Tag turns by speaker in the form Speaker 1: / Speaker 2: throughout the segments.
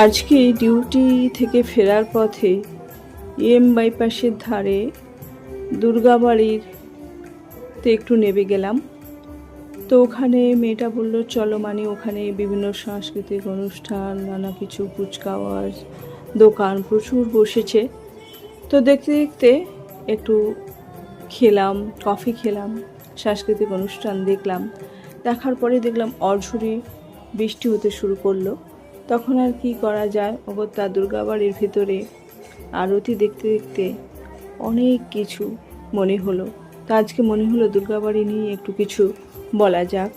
Speaker 1: আজকে ডিউটি থেকে ফেরার পথে বাইপাসের ধারে দুর্গাবাড়িতে একটু নেমে গেলাম। তো ওখানে মেয়েটা বললো চলো, মানে ওখানে বিভিন্ন সাংস্কৃতিক অনুষ্ঠান, নানা কিছু কুচকাওয়াজ দোকান প্রচুর বসেছে। তো দেখতে দেখতে একটু খেলাম, কফি খেলাম, সাংস্কৃতিক অনুষ্ঠান দেখলাম। দেখার পরে দেখলাম অঝোরে বৃষ্টি হতে শুরু করলো। তখন আর কি করা যায়, অগত্যা দুর্গাবাড়ির ভিতরে আরতি দেখতে দেখতে অনেক কিছু মনে হলো। তো আজকে মনে হলো দুর্গাবাড়ি নিয়ে একটু কিছু বলা যাক।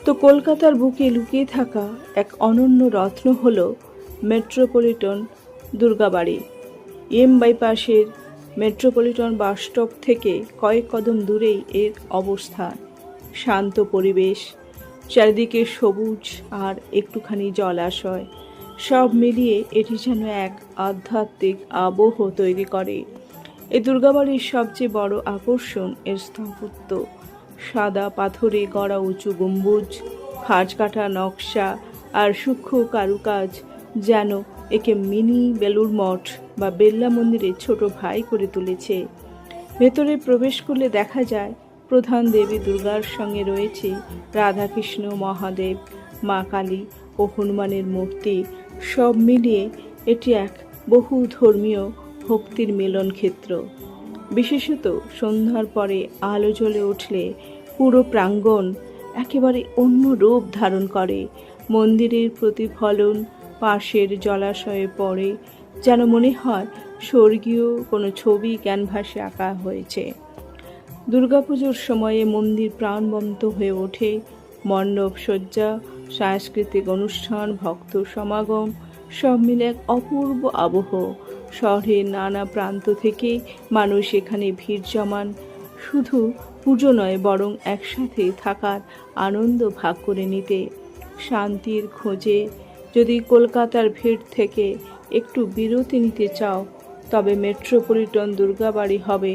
Speaker 1: তো কলকাতার বুকে লুকিয়ে থাকা এক অনন্য রত্ন হলো মেট্রোপলিটন দুর্গাবাড়ি। বাইপাসের মেট্রোপলিটন বাস স্টপ থেকে কয়েক কদম দূরেই এর অবস্থান। শান্ত পরিবেশ, চারিদিকে সবুজ আর একটুখানি জলাশয়, সব মিলিয়ে এটি যেন এক আধ্যাত্মিক আবহ তৈরি করে। এই দুর্গাবাড়ির সবচেয়ে বড় আকর্ষণ এর স্থাপত্য। সাদা পাথরে গড়া উঁচু গম্বুজ, খাঁজ কাটা নকশা আর সূক্ষ্ম কারুকাজ যেন একে মিনি বেলুড় মঠ বা বেল্লা মন্দিরের ছোট ভাই করে তুলেছে। ভেতরে প্রবেশ করলে দেখা যায় প্রধান দেবী দুর্গার সঙ্গে রয়েছে রাধাকৃষ্ণ, মহাদেব, মা কালী ও হনুমানের মূর্তি। সব মিলিয়ে এটি এক বহু ধর্মীয় ভক্তির মিলন ক্ষেত্র। বিশেষত সন্ধ্যার পরে আলো জ্বলে উঠলে পুরো প্রাঙ্গণ একেবারে অন্য রূপ ধারণ করে। মন্দিরের প্রতিফলন পাশের জলাশয়ে পড়ে, যেন মনে হয় স্বর্গীয় কোনো ছবি ক্যানভাসে আঁকা হয়েছে। দুর্গাপুজোর সময়ে মন্দির প্রাণবন্ত হয়ে ওঠে। মণ্ডপ সজ্জা, সাংস্কৃতিক অনুষ্ঠান, ভক্ত সমাগম সব মিলে এক অপূর্ব আবহ। শহরের নানা প্রান্ত থেকে মানুষ এখানে ভিড় জমান, শুধু পুজো নয় বরং একসাথে থাকার আনন্দ ভাগ করে নিতে। শান্তির খোঁজে যদি কলকাতার ভিড় থেকে একটু বিরতি নিতে চাও, তবে মেট্রোপলিটন দুর্গাবাড়ি হবে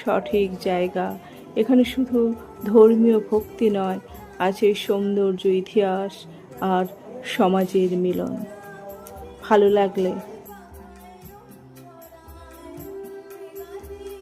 Speaker 1: সঠিক জায়গা। এখানে শুধু ধর্মীয় ভক্তি নয়, আছে সৌন্দর্য, ইতিহাস আর সমাজের মিলন। ভালো লাগলে